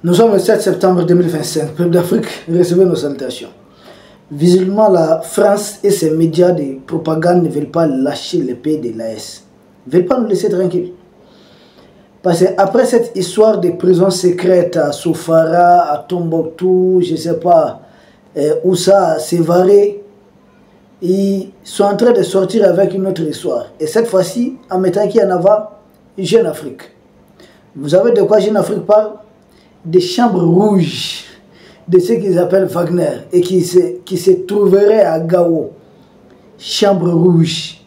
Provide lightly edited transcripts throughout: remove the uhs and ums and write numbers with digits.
Nous sommes le 7 septembre 2025. Peuple d'Afrique, recevez nos salutations. Visiblement, la France et ses médias de propagande ne veulent pas lâcher les pays de l'AS. Ne veulent pas nous laisser tranquilles. Parce qu'après cette histoire de prison secrète à Soufara, à Tombouctou, je ne sais pas où ça, à Sévaré, ils sont en train de sortir avec une autre histoire. Et cette fois-ci, en mettant qu'il y en a Jeune Afrique. Vous savez de quoi Jeune Afrique parle? Des chambres rouges, de ce qu'ils appellent Wagner, et qui se trouveraient à Gao. Chambre rouge.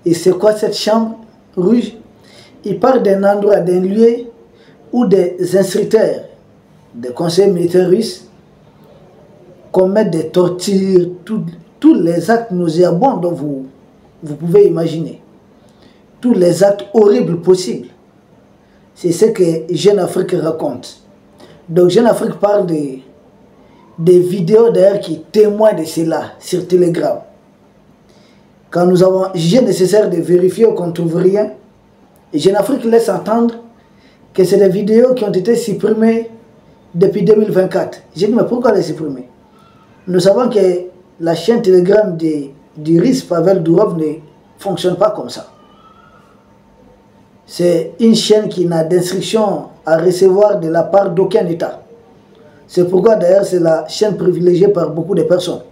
Et c'est quoi cette chambre rouge? Il parle d'un endroit, d'un lieu où des instructeurs, des conseillers militaires russes, commettent des tortures, tous les actes nauséabonds dont vous pouvez imaginer. Tous les actes horribles possibles. C'est ce que Jeune Afrique raconte. Donc Jeune Afrique parle des vidéos d'ailleurs qui témoignent de cela sur Telegram. Quand nous avons jugé nécessaire de vérifier qu'on ne trouve rien, Jeune Afrique laisse entendre que c'est des vidéos qui ont été supprimées depuis 2024. J'ai dit mais pourquoi les supprimer? Nous savons que la chaîne Telegram du russe Pavel Durov ne fonctionne pas comme ça. C'est une chaîne qui n'a d'instruction à recevoir de la part d'aucun État. C'est pourquoi d'ailleurs c'est la chaîne privilégiée par beaucoup de personnes.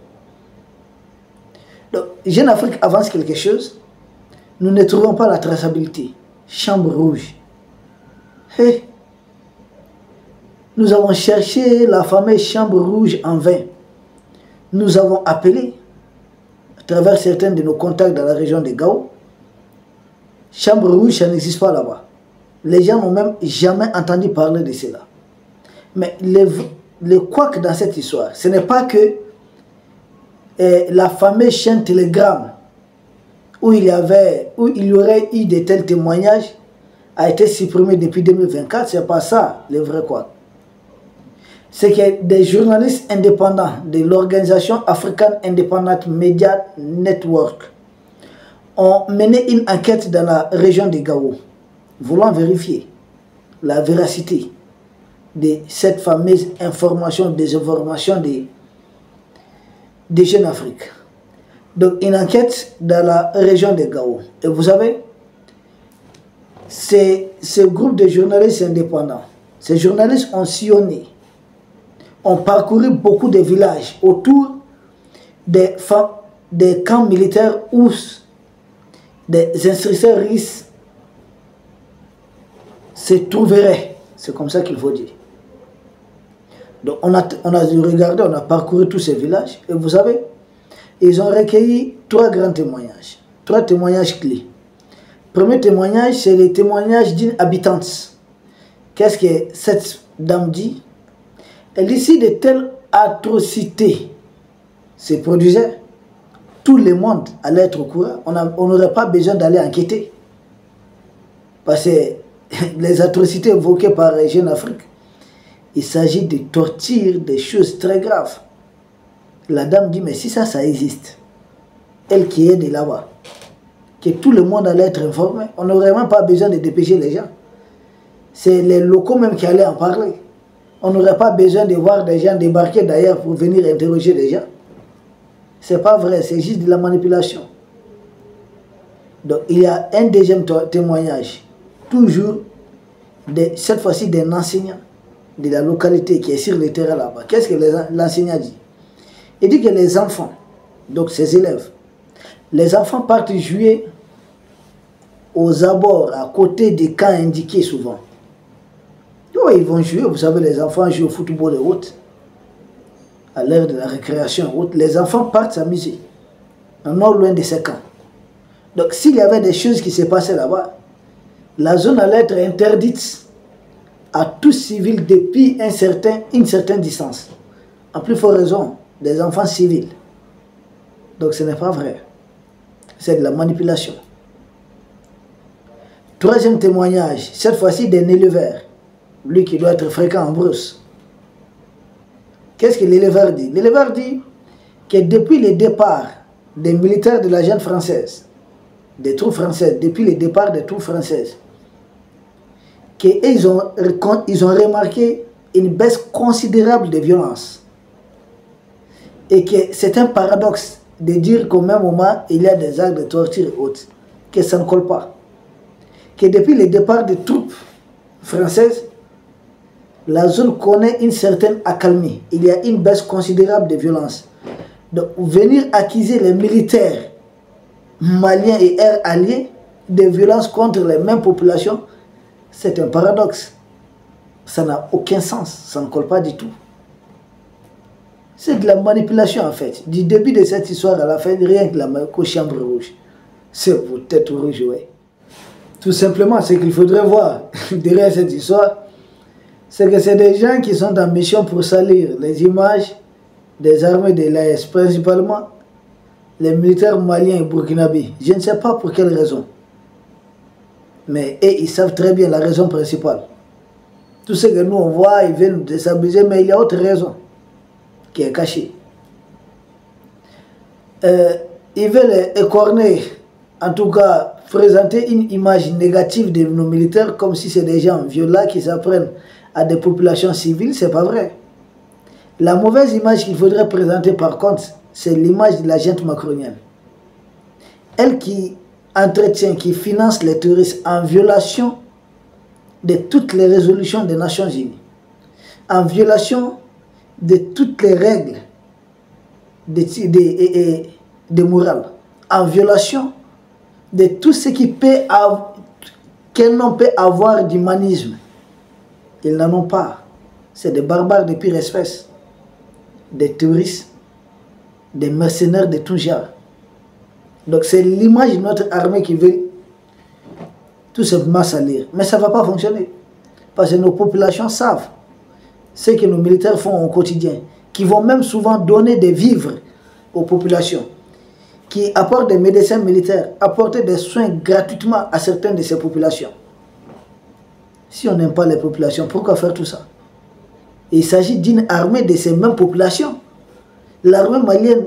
Donc, Jeune Afrique avance quelque chose, nous ne trouvons pas la traçabilité. Chambre rouge. Hey. Nous avons cherché la fameuse chambre rouge en vain. Nous avons appelé, à travers certains de nos contacts dans la région de Gao, chambre rouge, ça n'existe pas là-bas. Les gens n'ont même jamais entendu parler de cela. Mais le couac dans cette histoire, ce n'est pas que la fameuse chaîne Telegram où il y aurait eu de tels témoignages a été supprimée depuis 2024. Ce n'est pas ça le vrai couac. C'est que des journalistes indépendants de l'organisation African Independent Media Network ont mené une enquête dans la région de Gao, voulant vérifier la véracité de cette fameuse information, désinformation de Jeune Afrique. Donc une enquête dans la région de Gao. Et vous savez, ce groupe de journalistes indépendants, ces journalistes ont sillonné, ont parcouru beaucoup de villages autour des camps militaires où des instructeurs russes se trouveraient. C'est comme ça qu'il faut dire. Donc on a regardé, on a parcouru tous ces villages. Et vous savez, ils ont recueilli 3 grands témoignages. 3 témoignages clés. Premier témoignage, c'est le témoignage d'une habitante. Qu'est-ce que cette dame dit? Elle dit si de telles atrocités se produisaient, tout le monde allait être au courant. On n'aurait pas besoin d'aller enquêter. Parce que les atrocités évoquées par Jeune Afrique, il s'agit de torture, des choses très graves. La dame dit, mais si ça existe, elle qui est de là-bas, que tout le monde allait être informé, on n'aurait même pas besoin de dépêcher les gens. C'est les locaux même qui allaient en parler. On n'aurait pas besoin de voir des gens débarquer d'ailleurs pour venir interroger les gens. C'est pas vrai, c'est juste de la manipulation. Donc il y a un deuxième témoignage, toujours, cette fois-ci d'un enseignant de la localité qui est sur le terrain là-bas. Qu'est-ce que l'enseignant dit? Il dit que les enfants, donc ses élèves, les enfants partent jouer aux abords, à côté des camps indiqués souvent. Oh, ils vont jouer, vous savez, les enfants jouent au football et autres. À l'heure de la récréation et autres, les enfants partent s'amuser. Non loin de ces camps. Donc s'il y avait des choses qui se passaient là-bas, la zone allait être interdite à tous civils depuis une certaine distance. En plus forte raison, des enfants civils. Donc ce n'est pas vrai. C'est de la manipulation. Troisième témoignage, cette fois-ci d'un éleveur. Lui qui doit être fréquent en brousse. Qu'est-ce que l'éleveur dit? L'éleveur dit que depuis le départ des militaires de la junte française, des troupes françaises, depuis le départ des troupes françaises, qu'ils ont remarqué une baisse considérable de violence. Et que c'est un paradoxe de dire qu'au même moment, il y a des actes de torture et autres, que ça ne colle pas. Que depuis le départ des troupes françaises, la zone connaît une certaine accalmie. Il y a une baisse considérable de violence. Donc, venir accuser les militaires maliens et air alliés de violences contre les mêmes populations, c'est un paradoxe. Ça n'a aucun sens, ça ne colle pas du tout. C'est de la manipulation en fait. Du début de cette histoire à la fin, rien que la chambre rouge. C'est vos têtes rouges, ouais. Tout simplement, ce qu'il faudrait voir derrière cette histoire, c'est que c'est des gens qui sont en mission pour salir les images des armées de l'AS, principalement les militaires maliens et burkinabés. Je ne sais pas pour quelle raison. Mais ils savent très bien la raison principale. Tout ce que nous on voit, ils viennent nous déstabiliser, mais il y a autre raison qui est cachée. Ils veulent écorner, en tout cas, présenter une image négative de nos militaires comme si c'est des gens violents qui s'apprennent à des populations civiles. C'est pas vrai. La mauvaise image qu'il faudrait présenter par contre, c'est l'image de la junte macronienne. Elle qui entretient, qui finance les terroristes en violation de toutes les résolutions des Nations Unies, en violation de toutes les règles de morale, en violation de tout ce qui peut qu'un homme peut avoir d'humanisme. Ils n'en ont pas. C'est des barbares de pire espèce, des terroristes, des mercenaires de tout genre. Donc c'est l'image de notre armée qui veut tout simplement salir. Mais ça ne va pas fonctionner. Parce que nos populations savent ce que nos militaires font au quotidien, qui vont même souvent donner des vivres aux populations, qui apportent des médecins militaires, apporter des soins gratuitement à certaines de ces populations. Si on n'aime pas les populations, pourquoi faire tout ça? Il s'agit d'une armée de ces mêmes populations. L'armée malienne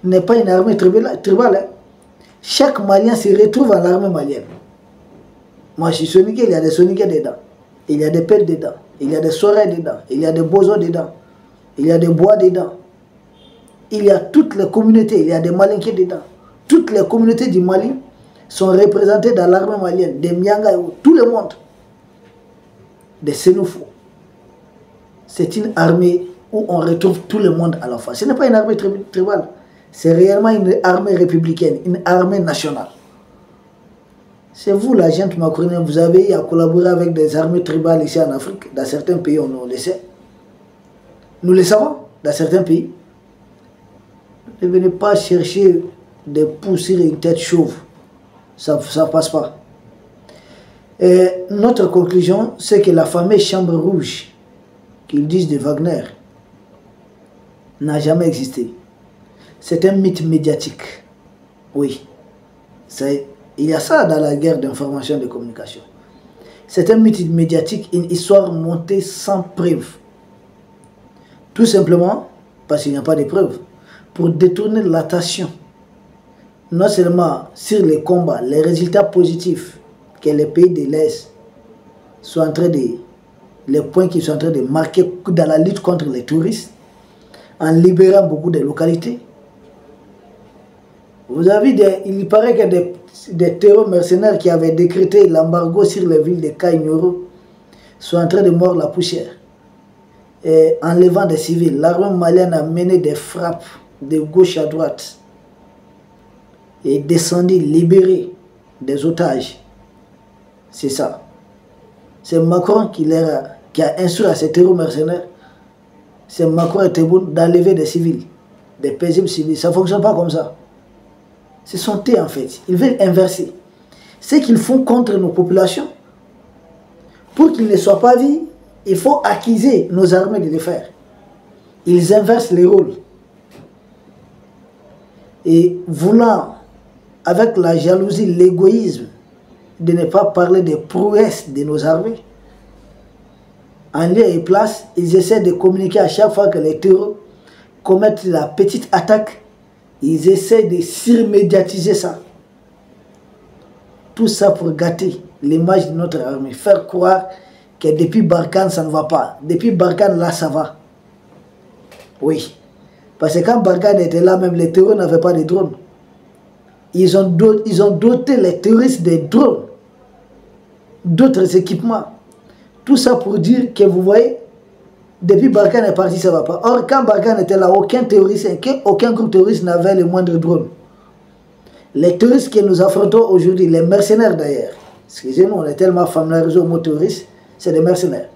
n'est pas une armée tribale. Hein. Chaque Malien se retrouve à l'armée malienne. Moi, je suis soniqué, il y a des soniqués dedans. Il y a des pelles dedans. Il y a des soirées dedans. Il y a des bozos dedans. Il y a des bois dedans. Il y a toutes les communautés. Il y a des malinqués dedans. Toutes les communautés du Mali sont représentées dans l'armée malienne. Des Mianga, tout le monde. Des Sénoufos. C'est une armée où on retrouve tout le monde à la fois. Ce n'est pas une armée tribale. C'est réellement une armée républicaine, une armée nationale. C'est vous, la junte macronienne, vous avez eu à collaborer avec des armées tribales ici en Afrique. Dans certains pays, on le sait. Nous le savons, dans certains pays. Ne venez pas chercher de pousser une tête chauve. Ça ne passe pas. Et notre conclusion, c'est que la fameuse chambre rouge qu'ils disent de Wagner n'a jamais existé. C'est un mythe médiatique. Oui. Il y a ça dans la guerre d'information et de communication. C'est un mythe médiatique, une histoire montée sans preuve. Tout simplement parce qu'il n'y a pas de preuves. Pour détourner l'attention, non seulement sur les combats, les résultats positifs que les pays de l'Est sont en train de... les points qu'ils sont en train de marquer dans la lutte contre les touristes, en libérant beaucoup de localités. Vous avez il paraît que des terreurs mercenaires qui avaient décrété l'embargo sur les villes de Kaïgnoro sont en train de mordre la poussière. Et enlevant des civils, l'armée malienne a mené des frappes de gauche à droite et descendu, libéré des otages. C'est ça. C'est Macron qui a instruit à ces terreurs mercenaires. C'est Macron et Tebboune d'enlever des civils, des paisibles civils. Ça ne fonctionne pas comme ça. C'est son thé en fait. Ils veulent inverser. Ce qu'ils font contre nos populations, pour qu'ils ne soient pas vus, il faut accuser nos armées de le faire. Ils inversent les rôles. Et voulant, avec la jalousie, l'égoïsme, de ne pas parler des prouesses de nos armées, en lieu et place, ils essaient de communiquer à chaque fois que les terroristes commettent la petite attaque, ils essaient de surmédiatiser ça. Tout ça pour gâter l'image de notre armée, faire croire que depuis Barkhane, ça ne va pas. Depuis Barkhane, là, ça va. Oui. Parce que quand Barkhane était là, même les terroristes n'avaient pas de drones. Ils ont doté les terroristes des drones, d'autres équipements. Tout ça pour dire que vous voyez, depuis Barkhane est parti, ça ne va pas. Or, quand Barkhane était là, aucun terroriste, aucun groupe terroriste n'avait le moindre drone. Les terroristes que nous affrontons aujourd'hui, les mercenaires d'ailleurs, excusez-nous, on est tellement familiarisés au mot terroriste, c'est des mercenaires.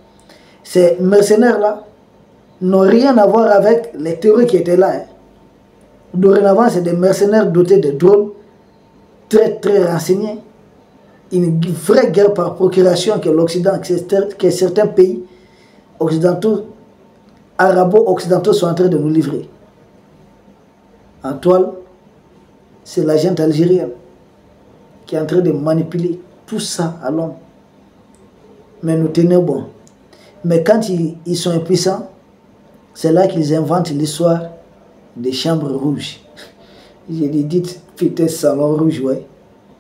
Ces mercenaires-là n'ont rien à voir avec les terroristes qui étaient là. Hein. Dorénavant, c'est des mercenaires dotés de drones, très renseignés. Une vraie guerre par procuration que l'Occident, que certains pays occidentaux, arabo-occidentaux sont en train de nous livrer. En toile, c'est l'agent algérien qui est en train de manipuler tout ça à l'homme. Mais nous tenons bon. Mais quand ils sont impuissants, c'est là qu'ils inventent l'histoire des chambres rouges. J'ai dit, putain, salon rouge, ouais,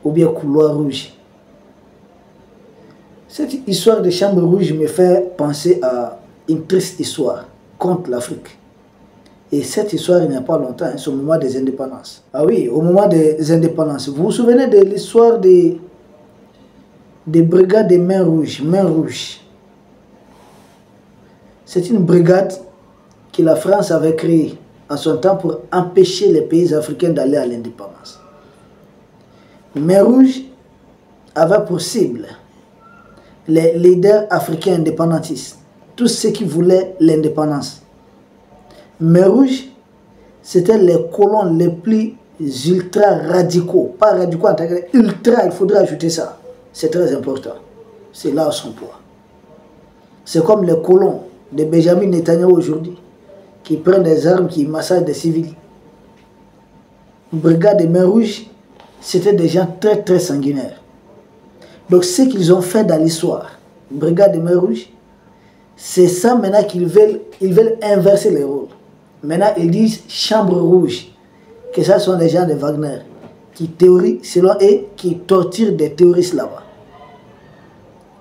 ou bien couloir rouge. Cette histoire de chambre rouge me fait penser à une triste histoire contre l'Afrique. Et cette histoire, il n'y a pas longtemps, c'est au moment des indépendances. Ah oui, au moment des indépendances. Vous vous souvenez de l'histoire des brigades des mains rouges, C'est une brigade que la France avait créée en son temps pour empêcher les pays africains d'aller à l'indépendance. Main rouge avait pour cible les leaders africains indépendantistes, tous ceux qui voulaient l'indépendance. Main rouge, c'était les colons les plus ultra radicaux, pas radicaux en tant que ultra, il faudrait ajouter ça, c'est très important, c'est là son poids. C'est comme les colons de Benjamin Netanyahu aujourd'hui, qui prennent des armes, qui massacrent des civils. Brigade des mains rouges, c'était des gens très sanguinaires. Donc ce qu'ils ont fait dans l'histoire, brigade des mains rouges, c'est ça maintenant qu'ils veulent inverser les rôles. Maintenant ils disent chambre rouge, que ce sont des gens de Wagner, qui théorisent, selon eux, qui torturent des terroristes là-bas.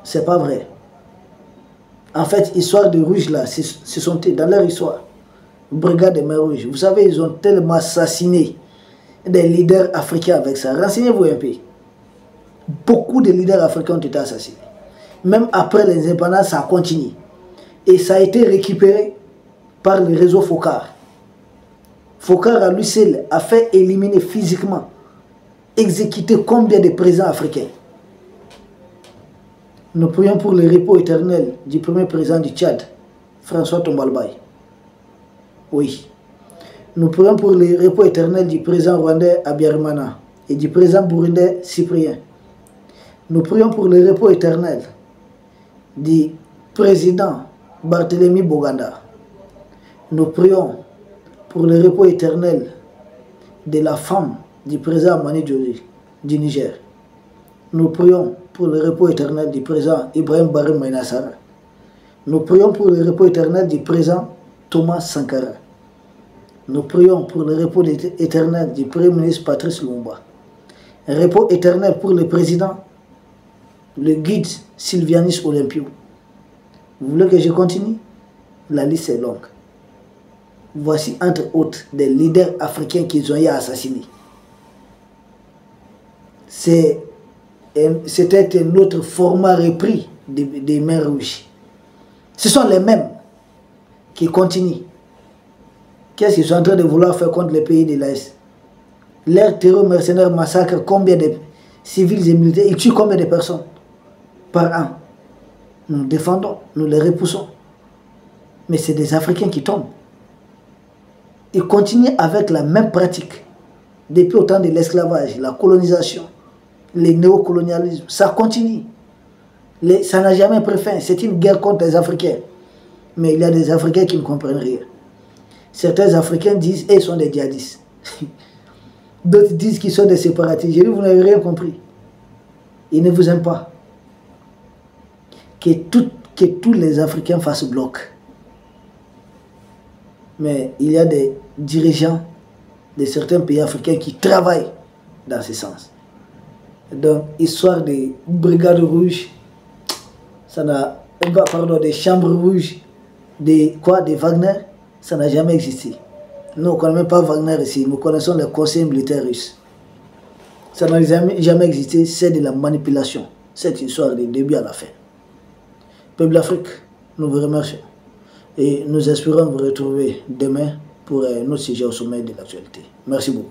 C'est pas vrai. En fait, l'histoire de rouge là, ce sont dans leur histoire. Brigade des mains rouges. Vous savez, ils ont tellement assassiné des leaders africains avec ça. Renseignez-vous un peu. Beaucoup de leaders africains ont été assassinés. Même après les indépendances, ça a continué. Et ça a été récupéré par le réseau Foccart. Foccart, à lui seul, a fait éliminer physiquement, exécuter combien de présidents africains. Nous prions pour le repos éternel du premier président du Tchad, François Tombalbaye. Oui. Nous prions pour le repos éternel du président rwandais Habyarimana et du président burundais Cyprien. Nous prions pour le repos éternel du président Barthélemy Boganda. Nous prions pour le repos éternel de la femme du président Mani Djoli du Niger. Nous prions pour le repos éternel du président Ibrahim Barry Maïnassara. Nous prions pour le repos éternel du président Thomas Sankara. Nous prions pour le repos éternel du Premier ministre Patrice Lumumba. Un repos éternel pour le président, le guide Sylvianus Olympio. Vous voulez que je continue? La liste est longue. Voici entre autres des leaders africains qu'ils ont eu à assassiner. C'était un autre format repris des mains rouges. Ce sont les mêmes qui continuent. Qu'est-ce qu'ils sont en train de vouloir faire contre les pays de l'Est? Leur terreur mercenaire massacre combien de civils et militaires? Ils tuent combien de personnes par an? Nous défendons, nous les repoussons. Mais c'est des Africains qui tombent. Ils continuent avec la même pratique. Depuis au temps de l'esclavage, la colonisation, le néocolonialisme, ça continue. Ça n'a jamais pris fin. C'est une guerre contre les Africains. Mais il y a des Africains qui ne comprennent rien. Certains Africains disent qu'ils sont des djihadistes. D'autres disent qu'ils sont des séparatistes. J'ai dit, vous n'avez rien compris. Ils ne vous aiment pas. Que tous les Africains fassent bloc. Mais il y a des dirigeants de certains pays africains qui travaillent dans ce sens. Donc, histoire des brigades rouges, ça n'a pardon, des chambres rouges, des Wagner, ça n'a jamais existé. Nous ne connaissons même pas Wagner ici, nous connaissons les conseils militaires russes. Ça n'a jamais existé, c'est de la manipulation. Cette histoire du début à la fin. Peuple d'Afrique, nous vous remercions. Et nous espérons vous retrouver demain pour notre sujet au sommet de l'actualité. Merci beaucoup.